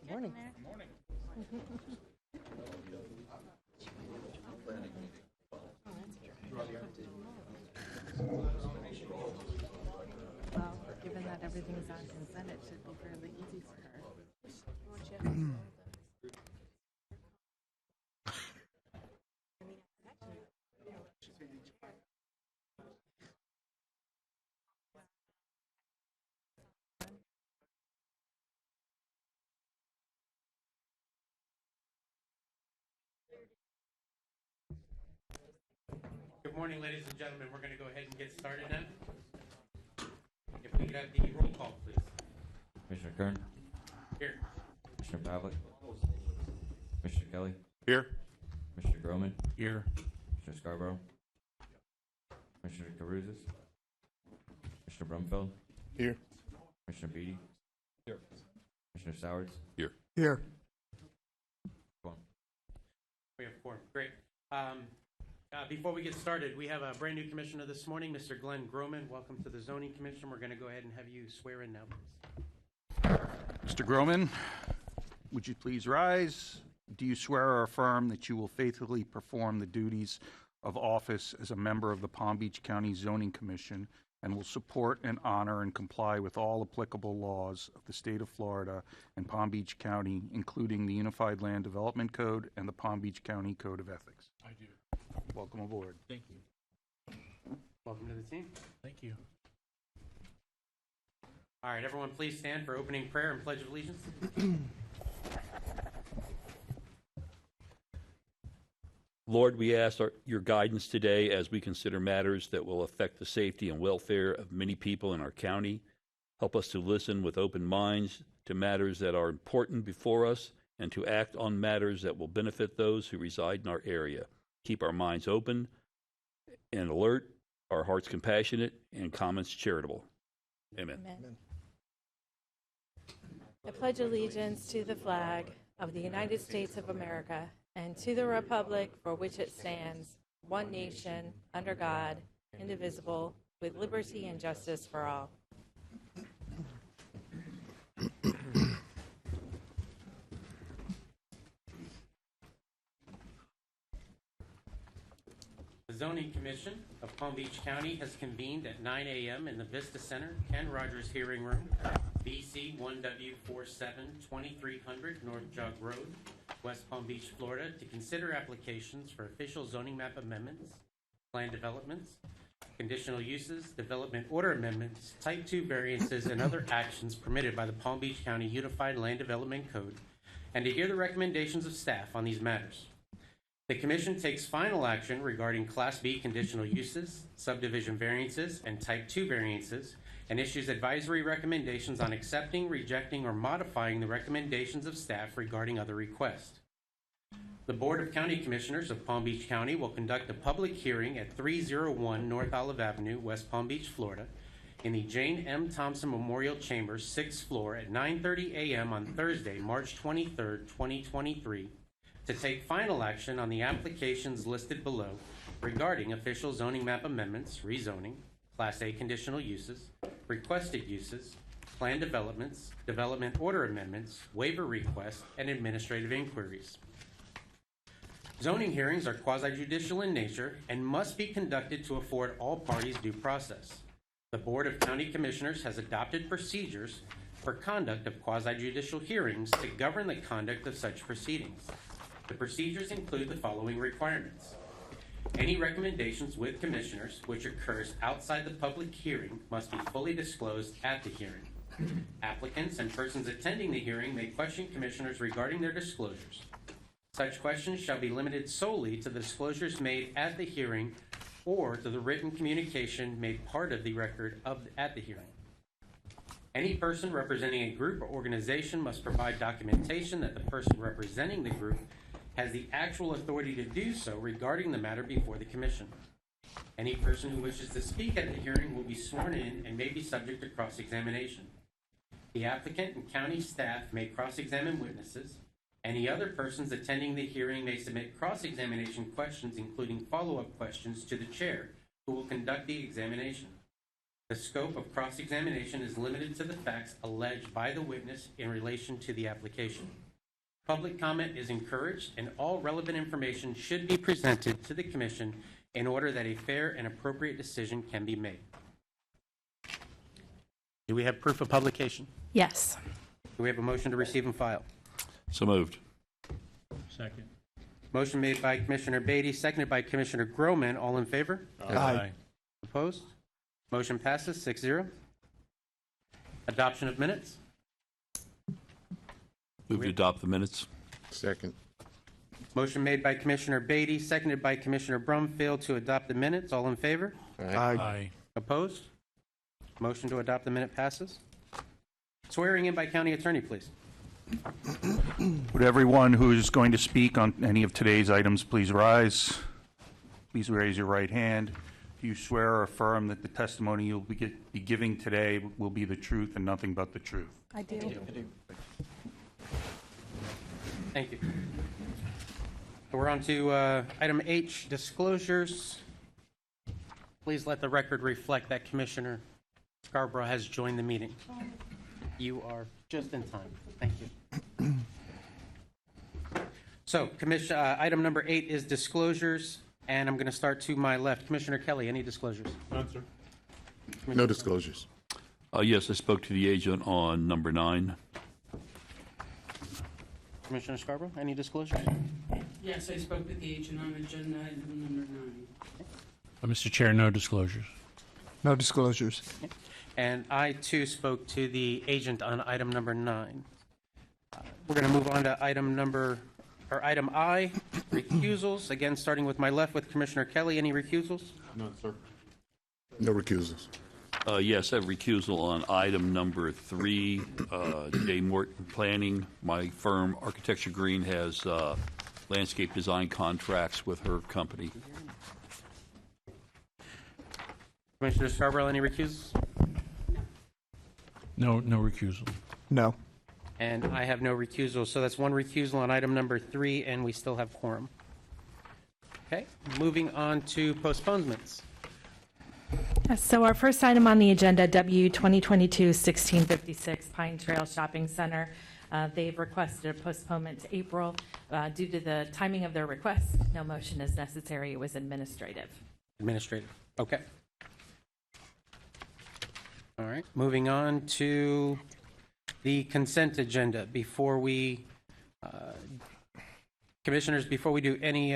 Morning. Well, given that everything's on consent, it should be fairly easy for her. Good morning, ladies and gentlemen. We're going to go ahead and get started now. If we could have the roll call, please. Commissioner Kern, Here. Commissioner Pavlik, Commissioner Kelly, Here. Commissioner Groman, Here. Commissioner Scarborough, Commissioner Caruzes, Commissioner Brumfield, Here. Commissioner Beatty, Here. Commissioner Sowards, Here. Here. go on. We have four. Great. Before we get started, we have a brand new commissioner this morning, Mr. Glenn Groman. Welcome to the Zoning Commission. We're going to go ahead and have you swear in now, please. Mr. Groman, would you please rise? Do you swear or affirm that you will faithfully perform the duties of office as a member of the Palm Beach County Zoning Commission and will support and honor and comply with all applicable laws of the state of Florida and Palm Beach County, including the Unified Land Development Code and the Palm Beach County Code of Ethics? I do. Welcome aboard. Thank you. Welcome to the team. Thank you. All right, everyone, please stand for opening prayer and pledge of allegiance. Lord, we ask your guidance today as we consider matters that will affect the safety and welfare of many people in our county. Help us to listen with open minds to matters that are important before us and to act on matters that will benefit those who reside in our area. Keep our minds open and alert, our hearts compassionate, and comments charitable. Amen. Amen. I pledge allegiance to the flag of the United States of America and to the republic for which it stands, one nation, under God, indivisible, with liberty and justice for all. The Zoning Commission of Palm Beach County has convened at 9 a.m. in the Vista Center, Ken Rogers Hearing Room, BC 1W47 2300 North Jog Road, West Palm Beach, Florida, to consider applications for official zoning map amendments, plan developments, conditional uses, development order amendments, Type 2 variances, and other actions permitted by the Palm Beach County Unified Land Development Code, and to hear the recommendations of staff on these matters. The Commission takes final action regarding Class B conditional uses, subdivision variances, and Type 2 variances, and issues advisory recommendations on accepting, rejecting, or modifying the recommendations of staff regarding other requests. The Board of County Commissioners of Palm Beach County will conduct a public hearing at 301 North Olive Avenue, West Palm Beach, Florida, in the Jane M. Thompson Memorial Chambers, 6th floor at 9:30 a.m. on Thursday, March 23, 2023, to take final action on the applications listed below regarding official zoning map amendments, rezoning, Class A conditional uses, requested uses, plan developments, development order amendments, waiver requests, and administrative inquiries. Zoning hearings are quasi-judicial in nature and must be conducted to afford all parties due process. The Board of County Commissioners has adopted procedures for conduct of quasi-judicial hearings to govern the conduct of such proceedings. The procedures include the following requirements. Any recommendations with commissioners which occurs outside the public hearing must be fully disclosed at the hearing. Applicants and persons attending the hearing may question commissioners regarding their disclosures. Such questions shall be limited solely to the disclosures made at the hearing or to the written communication made part of the record at the hearing. Any person representing a group or organization must provide documentation that the person representing the group has the actual authority to do so regarding the matter before the commission. Any person who wishes to speak at the hearing will be sworn in and may be subject to cross-examination. The applicant and county staff may cross-examine witnesses. Any other persons attending the hearing may submit cross-examination questions, including follow-up questions, to the chair, who will conduct the examination. The scope of cross-examination is limited to the facts alleged by the witness in relation to the application. Public comment is encouraged, and all relevant information should be presented to the Commission in order that a fair and appropriate decision can be made. Do we have proof of publication? Yes. Do we have a motion to receive and file? So moved. Second. Motion made by Commissioner Beatty, seconded by Commissioner Groman. All in favor? Aye. Opposed? Motion passes 6-0. Adoption of minutes. Move to adopt the minutes. Second. Motion made by Commissioner Beatty, seconded by Commissioner Brumfield to adopt the minutes. All in favor? Aye. Opposed? Motion to adopt the minute passes. Swearing in by county attorney, please. Would everyone who is going to speak on any of today's items please rise? Please raise your right hand. Do you swear or affirm that the testimony you'll be giving today will be the truth and nothing but the truth? I do. Thank you. So we're on to item H, disclosures. Please let the record reflect that Commissioner Scarborough has joined the meeting. You are just in time. Thank you. So, item number 8 is disclosures, and I'm going to start to my left. Commissioner Kelly, any disclosures? None, sir. No disclosures. Yes, I spoke to the agent on number 9. Commissioner Scarborough, any disclosures? Yes, I spoke with the agent on agenda item number 9. Mr. Chair, no disclosures. No disclosures. And I, too, spoke to the agent on item number 9. We're going to move on to item I, recusals. Again, starting with my left with Commissioner Kelly. Any recusals? None, sir. No recusals. Yes, I have recusal on item number 3, J. Morton Planning. My firm, Architecture Green, has landscape design contracts with her company. Commissioner Scarborough, any recusals? No recusal. No. And I have no recusal. So that's one recusal on item number 3, and we still have quorum. Okay, moving on to postponements. So our first item on the agenda, W 2022-1656 Pine Trail Shopping Center. They've requested a postponement to April. Due to the timing of their request, no motion is necessary. It was administrative. Administrative. Okay. All right, moving on to the consent agenda. Before we, Commissioners, before we do any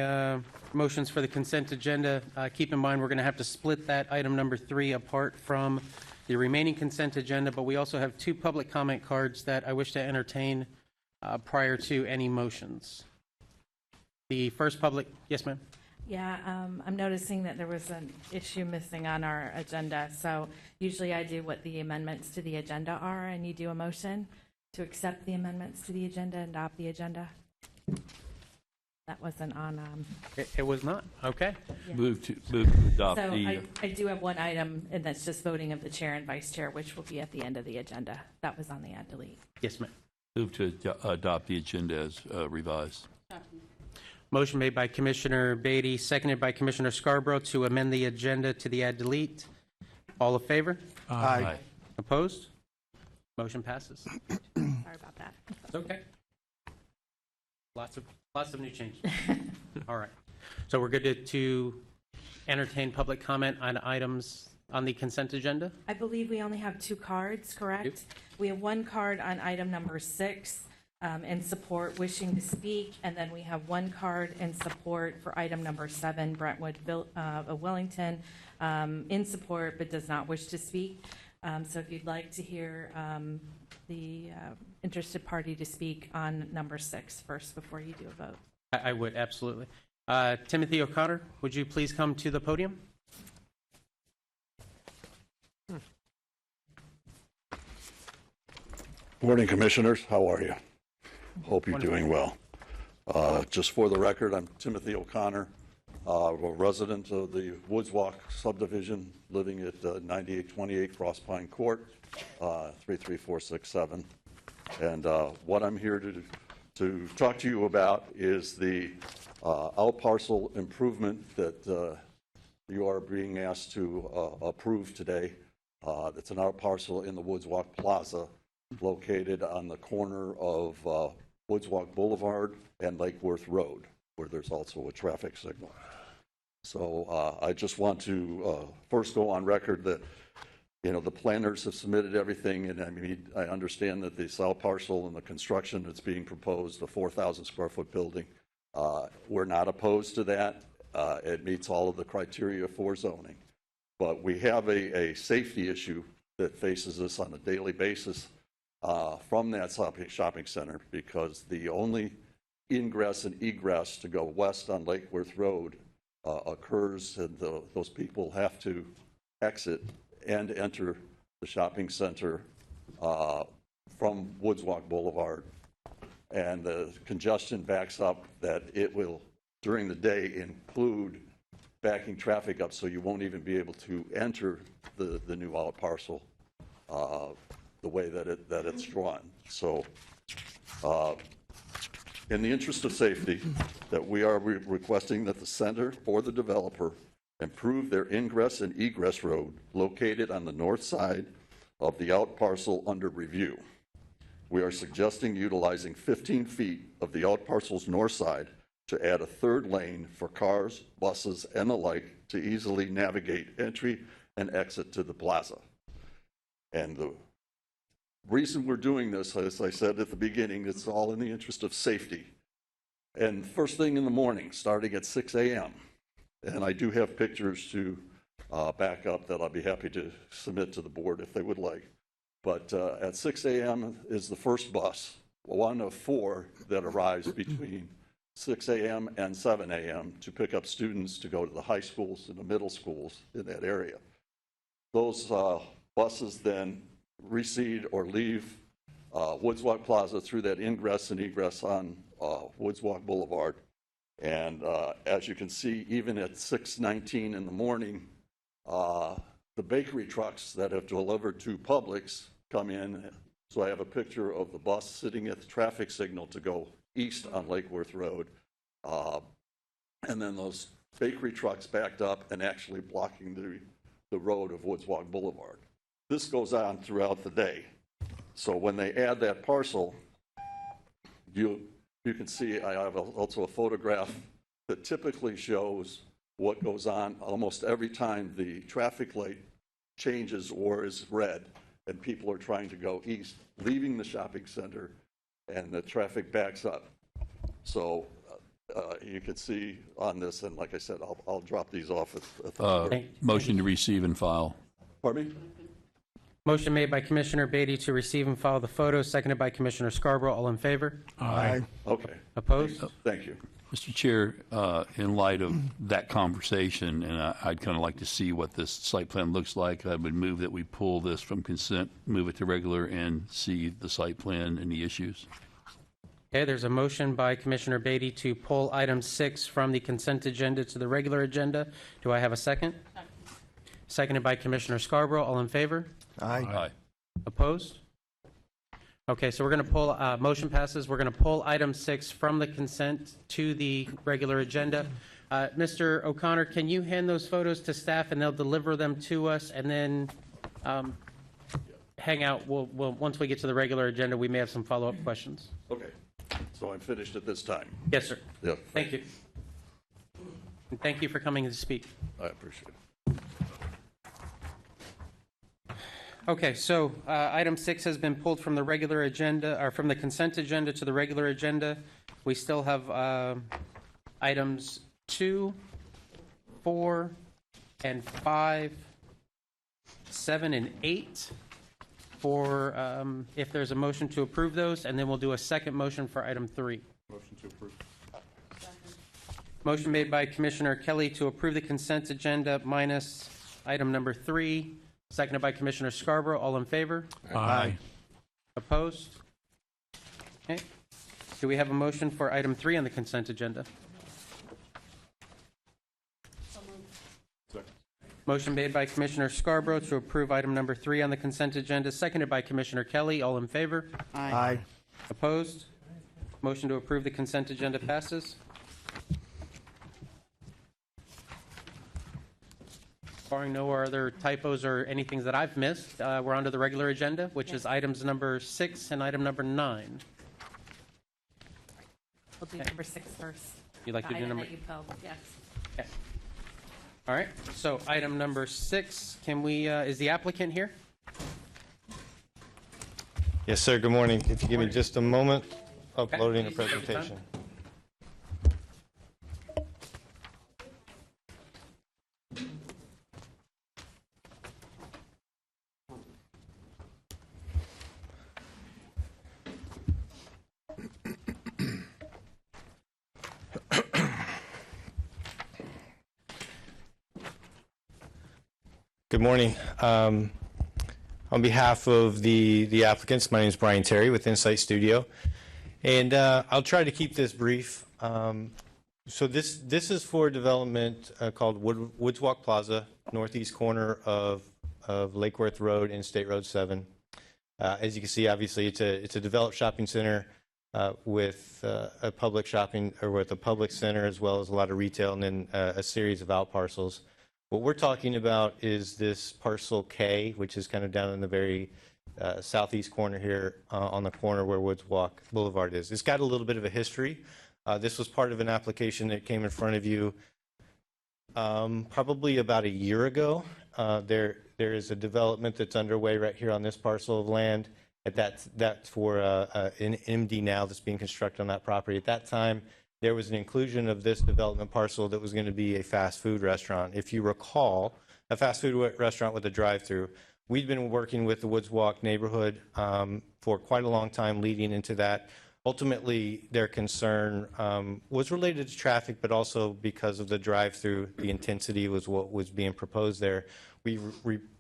motions for the consent agenda, keep in mind we're going to have to split that item number 3 apart from the remaining consent agenda, but we also have 2 public comment cards that I wish to entertain prior to any motions. The first public, yes, ma'am? Yeah, I'm noticing that there was an issue missing on our agenda. So usually I do what the amendments to the agenda are, and you do a motion to accept the amendments to the agenda and adopt the agenda. That wasn't on. It was not. Okay. Yeah. Move to adopt So the. I do have one item, and that's just voting of the chair and vice chair, which will be at the end of the agenda. That was on the add delete. Yes, ma'am. Move to adopt the agenda as revised. Motion made by Commissioner Beatty, seconded by Commissioner Scarborough to amend the agenda to the add delete. All in favor? Aye. Opposed? Motion passes. Sorry about that. It's okay. Lots of new changes. All right. So we're good to entertain public comment on items on the consent agenda? I believe we only have 2 cards, correct? Yep. We have 1 card on item number 6 in support, wishing to speak, and then we have 1 card in support for item number 7, Brentwood Wellington, in support but does not wish to speak. So if you'd like to hear the interested party to speak on number 6 first before you do a vote. I would, absolutely. Timothy O'Connor, would you please come to the podium? Morning, Commissioners. How are you? Hope you're doing well. Just for the record, I'm Timothy O'Connor, a resident of the Woods Walk subdivision, living at 9828 Cross Pine Court, 33467. And what I'm here to talk to you about is the out parcel improvement that you are being asked to approve today That's an out parcel in the Woods Walk Plaza located on the corner of Woods Walk Boulevard and Lake Worth Road, where there's also a traffic signal. So I just want to first go on record that, the planners have submitted everything, and I understand that the south parcel and the construction that's being proposed, the 4,000 square foot building, we're not opposed to that. It meets all of the criteria for zoning. But we have a safety issue that faces us on a daily basis from that shopping center, because the only ingress and egress to go west on Lake Worth Road occurs, and those people have to exit and enter the shopping center from Woods Walk Boulevard. And the congestion backs up that it will, during the day, include backing traffic up, so you won't even be able to enter the new out parcel the way that it's drawn. So in the interest of safety, that we are requesting that the center or the developer improve their ingress and egress road located on the north side of the out parcel under review. We are suggesting utilizing 15 feet of the out parcel's north side to add a third lane for cars, buses, and the like to easily navigate entry and exit to the plaza. And the reason we're doing this, as I said at the beginning, it's all in the interest of safety. And first thing in the morning, starting at 6 a.m., and I do have pictures to back up that I'll be happy to submit to the board if they would like. But at 6 a.m. is the first bus, one of 4 that arrives between 6 a.m. and 7 a.m. to pick up students to go to the high schools and the middle schools in that area. Those buses then recede or leave Woods Walk Plaza through that ingress and egress on Woods Walk Boulevard. And as you can see, even at 6:19 in the morning, the bakery trucks that have delivered to Publix come in. So I have a picture of the bus sitting at the traffic signal to go east on Lake Worth Road. And then those bakery trucks backed up and actually blocking the road of Woods Walk Boulevard. This goes on throughout the day. So when they add that parcel, you can see I have also a photograph that typically shows what goes on almost every time the traffic light changes or is red and people are trying to go east, leaving the shopping center, and the traffic backs up. So you can see on this, and like I said, I'll drop these off at the Motion to receive and file. Pardon me? Motion made by Commissioner Beatty to receive and file the photos, seconded by Commissioner Scarborough. All in favor? Aye. Okay, Opposed? thank you. Mr. Chair, in light of that conversation, and I'd kind of like to see what this site plan looks like, I would move that we pull this from consent, move it to regular, and see the site plan and the issues. Okay, there's a motion by Commissioner Beatty to pull item 6 from the consent agenda to the regular agenda. Do I have a second? Seconded by Commissioner Scarborough. All in favor? Aye. Opposed? Okay, so we're going to pull, motion passes. We're going to pull item 6 from the consent to the regular agenda. Mr. O'Connor, can you hand those photos to staff and they'll deliver them to us, and then hang out? We'll once we get to the regular agenda, we may have some follow-up questions. Okay, so I'm finished at this time. Yes, sir. Yep. Thank you. And thank you for coming to speak. I appreciate it. Okay, so item 6 has been pulled from the regular agenda, or from the consent agenda to the regular agenda. We still have items 2, 4, and 5, 7, and 8 for, if there's a motion to approve those, and then we'll do a second motion for item 3. Motion to approve. Motion made by Commissioner Kelly to approve the consent agenda minus item number 3. Seconded by Commissioner Scarborough. All in favor? Aye. Opposed? Okay. Do we have a motion for item 3 on the consent agenda? Motion made by Commissioner Scarborough to approve item number 3 on the consent agenda, seconded by Commissioner Kelly. All in favor? Aye. Opposed? Motion to approve the consent agenda passes. Barring no other typos or anything that I've missed, we're on to the regular agenda, which is items number 6 and item number 9. We'll do number 6 first. You'd like to The do item number? that you pulled, yes. Okay. All right, so item number 6, can we, is the applicant here? Yes, sir. Good morning. If you give me just a moment, Okay. uploading the Please take your time. presentation. Good morning. On behalf of the applicants, my name is Brian Terry with Insight Studio, and I'll try to keep this brief. So this is for development called Woods Walk Plaza, northeast corner of Lake Worth Road and State Road 7. As you can see, obviously, it's a developed shopping center with a public shopping, or with a public center, as well as a lot of retail, and then a series of out parcels. What we're talking about is this parcel K, which is kind of down in the very southeast corner here, on the corner where Woods Walk Boulevard is. It's got a little bit of a history. This was part of an application that came in front of you probably about a year ago. There is a development that's underway right here on this parcel of land. That's for an MD now that's being constructed on that property. At that time, there was an inclusion of this development parcel that was going to be a fast food restaurant. If you recall, a fast food restaurant with a drive-through. We'd been working with the Woods Walk neighborhood for quite a long time leading into that. Ultimately, their concern was related to traffic, but also because of the drive-through, the intensity was what was being proposed there. We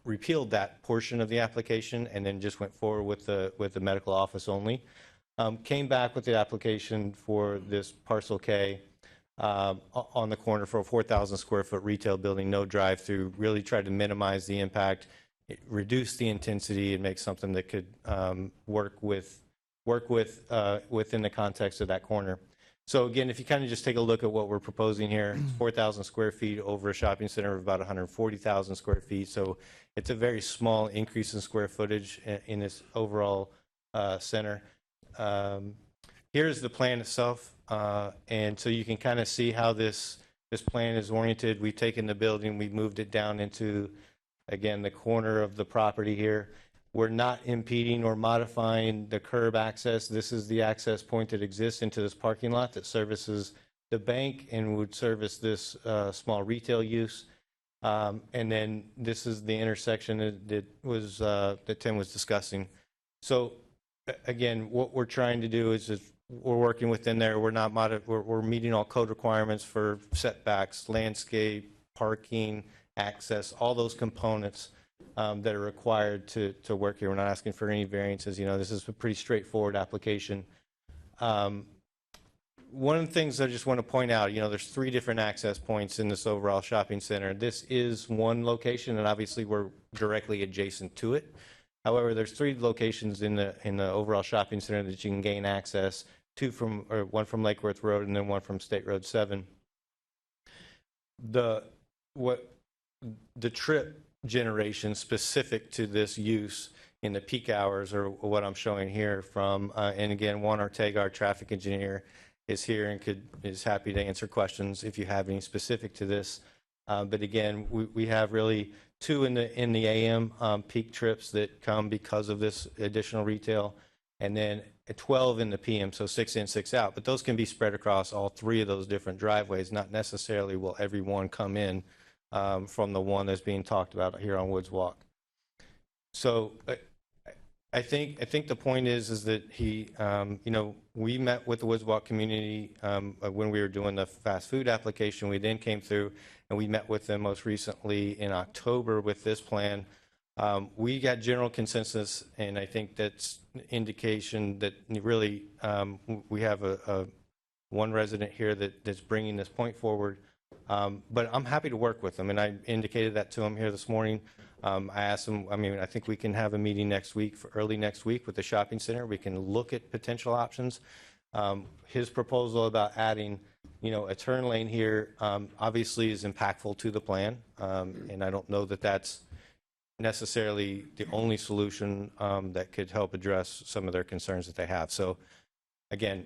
repealed that portion of the application and then just went forward with the medical office only. Came back with the application for this parcel K on the corner for a 4,000 square foot retail building, no drive-through, really tried to minimize the impact, reduce the intensity, and make something that could work within the context of that corner. So again, if you kind of just take a look at what we're proposing here, it's 4,000 square feet over a shopping center of about 140,000 square feet. So it's a very small increase in square footage in this overall center. Here's the plan itself, and so you can kind of see how this plan is oriented. We've taken the building, we've moved it down into, again, the corner of the property here. We're not impeding or modifying the curb access. This is the access point that exists into this parking lot that services the bank and would service this small retail use. And then this is the intersection that Tim was discussing. So again, what we're trying to do is we're working within there. We're meeting all code requirements for setbacks, landscape, parking, access, all those components that are required to work here. We're not asking for any variances. You know, this is a pretty straightforward application. One of the things I just want to point out, you know, there's 3 different access points in this overall shopping center. This is one location, and obviously we're directly adjacent to it. However, there's 3 locations in the overall shopping center that you can gain access to one from Lake Worth Road and then one from State Road 7. The trip generation specific to this use in the peak hours are what I'm showing here from, and again, Juan Ortega, our traffic engineer, is here and is happy to answer questions if you have any specific to this. But again, we have really 2 in the AM peak trips that come because of this additional retail, and then 12 in the PM, so 6 in, 6 out. But those can be spread across all 3 of those different driveways. Not necessarily will every one come in from the one that's being talked about here on Woods Walk. So I think the point is that we met with the Woods Walk community when we were doing the fast food application. We then came through and we met with them most recently in October with this plan. We got general consensus, and I think that's indication that really we have one resident here that's bringing this point forward. But I'm happy to work with them, and I indicated that to him here this morning. I asked him, I think we can have a meeting next week, early next week, with the shopping center. We can look at potential options. His proposal about adding a turn lane here obviously is impactful to the plan, and I don't know that that's necessarily the only solution that could help address some of their concerns that they have. So again,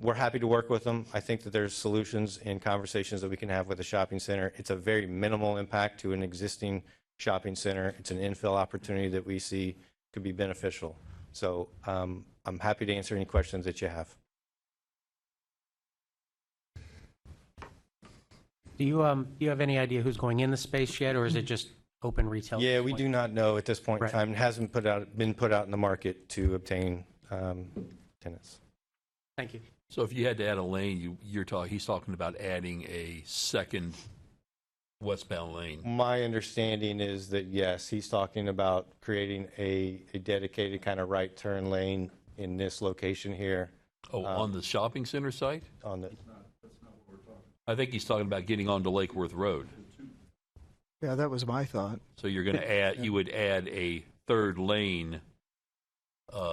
we're happy to work with them. I think that there's solutions and conversations that we can have with the shopping center. It's a very minimal impact to an existing shopping center. It's an infill opportunity that we see could be beneficial. So I'm happy to answer any questions that you have. Do you have any idea who's going in the space yet, or is it just open retail? Yeah, we do not know at this point in Right. time. It hasn't been put out in the market to obtain tenants. Thank you. So if you had to add a lane, he's talking about adding a second westbound lane. My understanding is that, yes, he's talking about creating a dedicated kind of right turn lane in this location here Oh, on the shopping center site? on the, I think he's talking about getting onto Lake Worth Road. Yeah, that was my thought. So you're going to add, you would add a third lane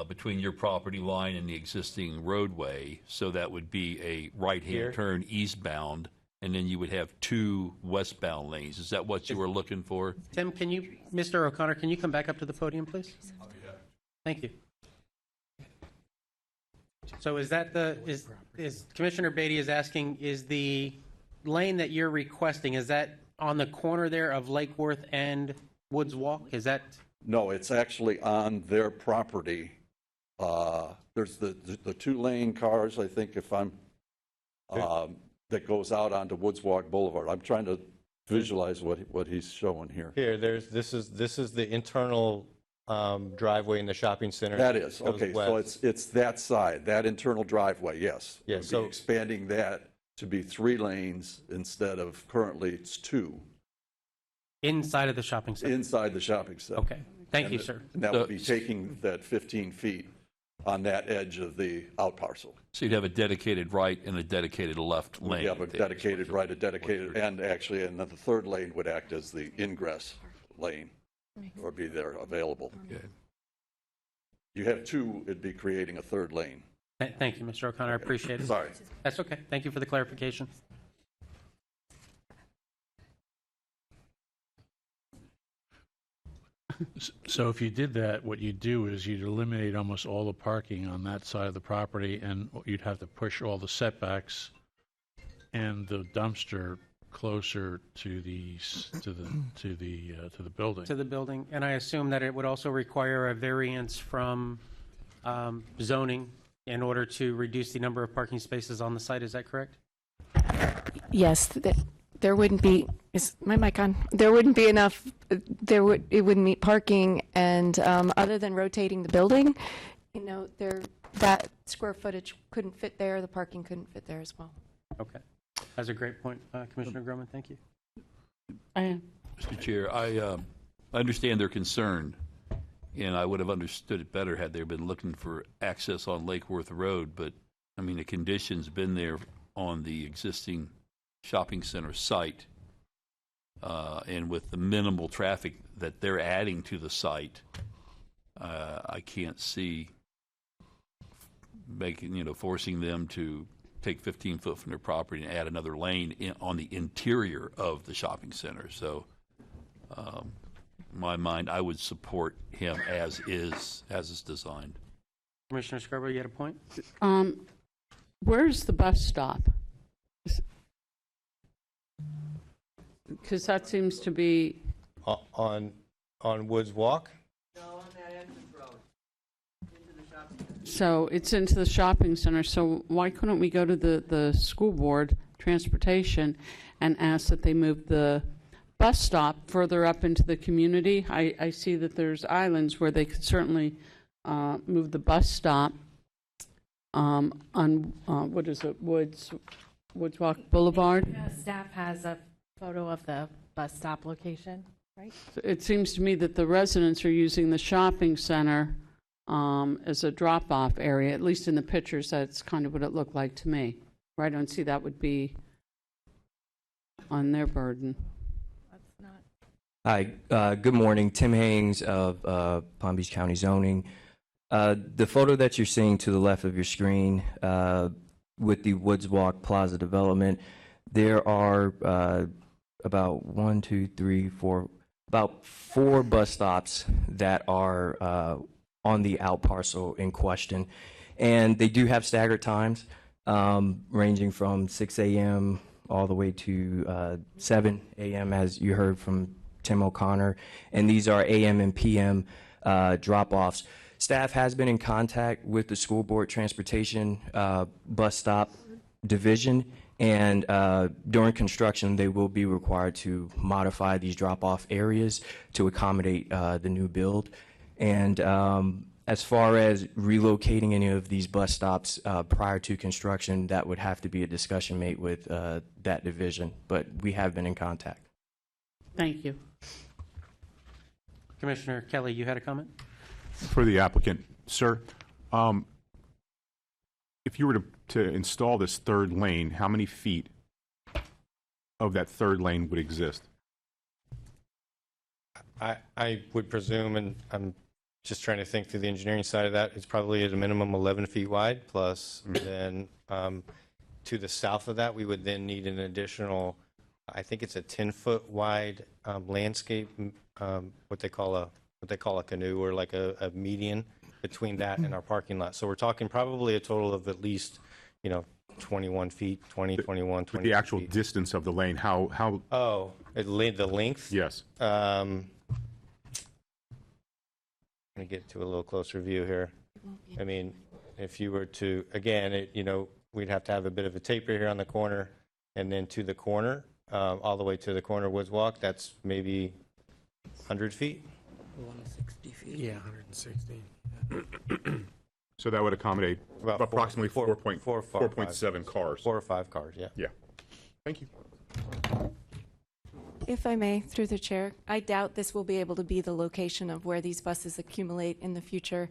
between your property line and the existing roadway. So that would be a Here? right-hand turn eastbound, and then you would have two westbound lanes. Is that what you were looking for? Tim, Mr. O'Connor, can you come back up to the podium, please? Thank you. So is that is Commissioner Beatty is asking, is the lane that you're requesting, is that on the corner there of Lake Worth and Woods Walk? Is that? No, it's actually on their property. There's the two-lane cars, I think, if I'm, that goes out onto Woods Walk Boulevard. I'm trying to visualize what he's showing here. here, this is the internal driveway in the shopping center. That is, Goes okay, so west. it's that side, that internal driveway, yes. Yeah, We'd be so- expanding that to be 3 lanes instead of currently it's 2 Inside of the shopping center? inside the shopping center. Okay, thank you, sir. And that would be taking that 15 feet on that edge of the out parcel. So you'd have a dedicated right and a dedicated left lane. You have a dedicated right, a dedicated, and actually, and then the third lane would act as the ingress lane, or be there available. Okay. You have 2, it'd be creating a third lane. Thank you, Mr. O'Connor, I appreciate it. Sorry. That's okay, thank you for the clarification. So if you did that, what you'd do is you'd eliminate almost all the parking on that side of the property, and you'd have to push all the setbacks and the dumpster closer to the building. To the building, and I assume that it would also require a variance from zoning in order to reduce the number of parking spaces on the site, is that correct? Yes, there wouldn't be, is my mic on? There wouldn't be enough, it wouldn't meet parking, and other than rotating the building, that square footage couldn't fit there, the parking couldn't fit there as well. Okay, that's a great point, Commissioner Groman, thank you. Mr. Chair, I understand their concern, and I would have understood it better had they been looking for access on Lake Worth Road, but, I mean, the condition's been there on the existing shopping center site, and with the minimal traffic that they're adding to the site, I can't see forcing them to take 15 foot from their property and add another lane on the interior of the shopping center. So, in my mind, I would support him as it's designed. Commissioner Scarborough, you had a point? Where's the bus stop? Because that seems to be, On Woods Walk? so it's into the shopping center, so why couldn't we go to the school board, transportation, and ask that they move the bus stop further up into the community? I see that there's islands where they could certainly move the bus stop on, what is it, Woods Walk Boulevard? Staff has a photo of the bus stop location, right? It seems to me that the residents are using the shopping center as a drop-off area, at least in the pictures, that's kind of what it looked like to me. Where I don't see that would be on their burden. That's not. Hi, good morning. Tim Haynes of Palm Beach County Zoning. The photo that you're seeing to the left of your screen, with the Woods Walk Plaza development. There are about about 4 bus stops that are on the out parcel in question. And they do have staggered times, ranging from 6 a.m. all the way to 7 a.m., as you heard from Tim O'Connor. And these are a.m. and p.m. drop-offs. Staff has been in contact with the school board transportation bus stop division, and during construction, they will be required to modify these drop-off areas to accommodate the new build. And as far as relocating any of these bus stops prior to construction, that would have to be a discussion made with that division, but we have been in contact. Thank you. Commissioner Kelly, you had a comment? For the applicant, sir, if you were to install this third lane, how many feet of that third lane would exist? I would presume, and I'm just trying to think through the engineering side of that, it's probably at a minimum 11 feet wide, plus then to the south of that, we would then need an additional, I think it's a 10-foot wide landscape, what they call a canoe, or like a median between that and our parking lot. So we're talking probably a total of at least, 21 feet, 21, 20 The actual feet. distance of the lane, how? Oh, the length? Yes. Let me get to a little closer view here. I mean, if you were to, again, we'd have to have a bit of a taper here on the corner, and then to the corner, all the way to the corner Woods Walk, that's maybe 100 feet? 160 feet. Yeah, 160. So that would accommodate About approximately 4.7 cars. 4 or 5 cars, yeah. Yeah. Thank you. If I may, through the chair, I doubt this will be able to be the location of where these buses accumulate in the future.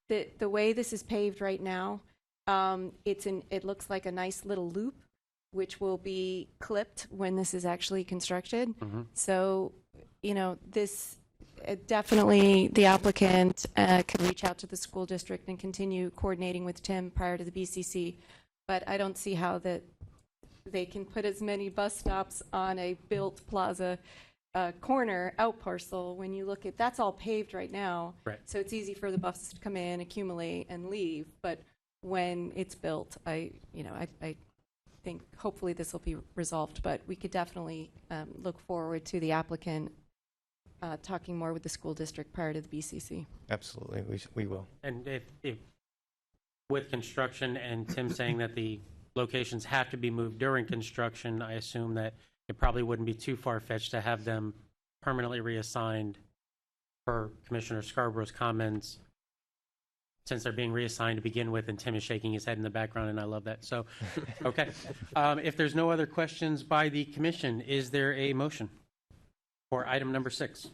The way this is paved right now, it looks like a nice little loop, which will be clipped when this is actually constructed. So, this definitely the applicant can reach out to the school district and continue coordinating with Tim prior to the BCC. But I don't see how that they can put as many bus stops on a built plaza corner out parcel when you look at, that's all paved right now. Right. So it's easy for the buses to come in, accumulate, and leave. But when it's built, I think hopefully this will be resolved. But we could definitely look forward to the applicant talking more with the school district prior to the BCC. Absolutely, we will. And if with construction and Tim saying that the locations have to be moved during construction, I assume that it probably wouldn't be too far-fetched to have them permanently reassigned per Commissioner Scarborough's comments, since they're being reassigned to begin with, and Tim is shaking his head in the background, and I love that. So, okay. If there's no other questions by the commission, is there a motion for item number 6?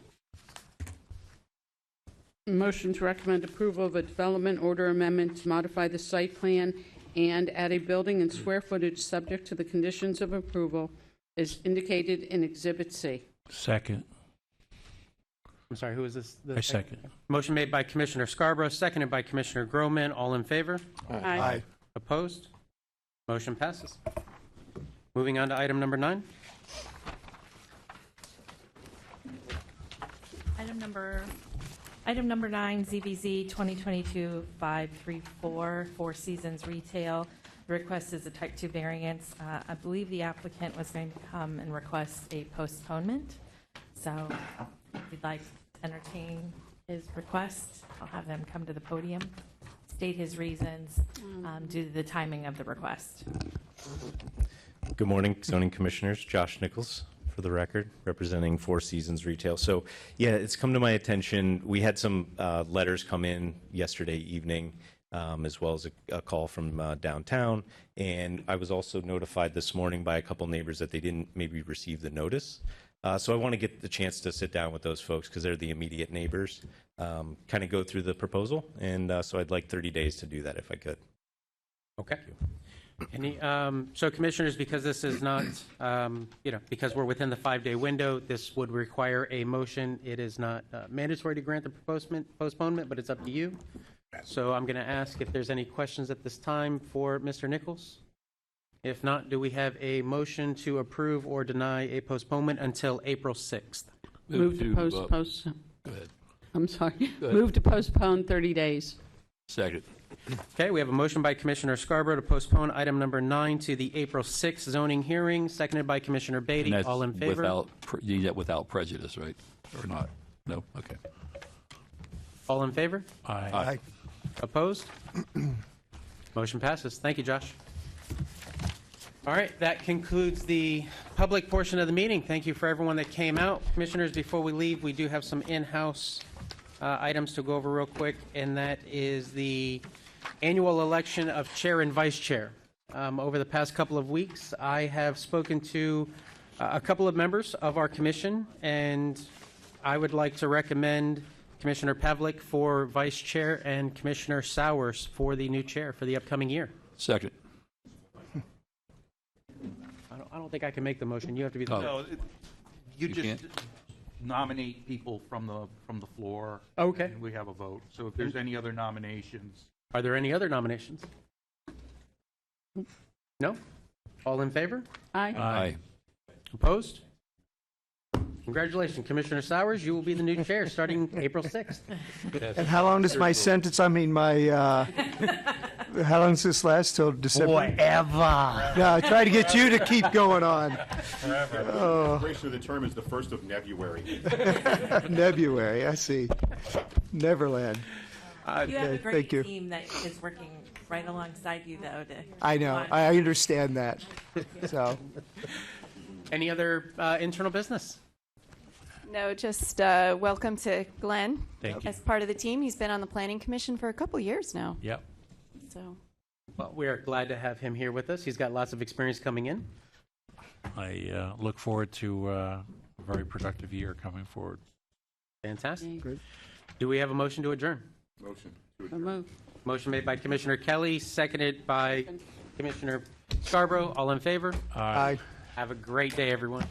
Motion to recommend approval of a development order amendment to modify the site plan and add a building and square footage subject to the conditions of approval is indicated in Exhibit C. Second. I'm sorry, who is this? I second. Motion made by Commissioner Scarborough, seconded by Commissioner Groman. All in favor? Aye. Opposed? Motion passes. Moving on to item number 9. Item number 9, ZBZ 2022-534, Four Seasons Retail. The request is a type 2 variance. I believe the applicant was going to come and request a postponement. So if you'd like to entertain his request, I'll have them come to the podium, state his reasons due to the timing of the request. Good morning, zoning commissioners. Josh Nichols, for the record, representing Four Seasons Retail. So, yeah, it's come to my attention. We had some letters come in yesterday evening, as well as a call from downtown. And I was also notified this morning by a couple neighbors that they didn't maybe receive the notice. So I want to get the chance to sit down with those folks because they're the immediate neighbors, kind of go through the proposal. And so I'd like 30 days to do that if I could. Okay. So commissioners, because this is not, because we're within the 5-day window, this would require a motion. It is not mandatory to grant the postponement, but it's up to you. So I'm going to ask if there's any questions at this time for Mr. Nichols. If not, do we have a motion to approve or deny a postponement until April 6th? Move to Go ahead. I'm sorry. Go ahead. Move to postpone 30 days. Second. Okay, we have a motion by Commissioner Scarborough to postpone item number 9 to the April 6th zoning hearing, seconded by Commissioner And Beatty. that's All in favor? you need that without prejudice, right? Or not? No? Okay. All in favor? Aye. Opposed? Motion passes. Thank you, Josh. All right, that concludes the public portion of the meeting. Thank you for everyone that came out. Commissioners, before we leave, we do have some in-house items to go over real quick, and that is the annual election of chair and vice chair. Over the past couple of weeks, I have spoken to a couple of members of our commission, and I would like to recommend Commissioner Pavlik for vice chair and Commissioner Sowers for the new chair for the upcoming year. Second. I don't think I can make the motion. You have to be the. No, you just can't? nominate people from the floor. Okay. And we have a vote. So if there's any other nominations, Are there any other nominations? No? All in favor? Aye. Aye. Opposed? Congratulations, Commissioner Sowers. You will be the new chair starting April 6th. And how long does my sentence, I mean, my, how long does this last, till December? Forever. No, I try to get you to keep going on. Oh. Duration of the term is the 1st of February. Nebuary, I see. Neverland. You have a Okay, great thank you. team that is working right alongside you, though. I know, I understand that. So, Any other internal business? No, just welcome to Glenn. Thank you. As part of the team. He's been on the Planning Commission for a couple years now. Yep. So, Well, we are glad to have him here with us. He's got lots of experience coming in. I look forward to a very productive year coming forward. Fantastic. Great. Do we have a motion to adjourn? Motion. So move. Motion made by Commissioner Kelly, seconded by Commissioner Scarborough. All in favor? aye. Have a great day, everyone.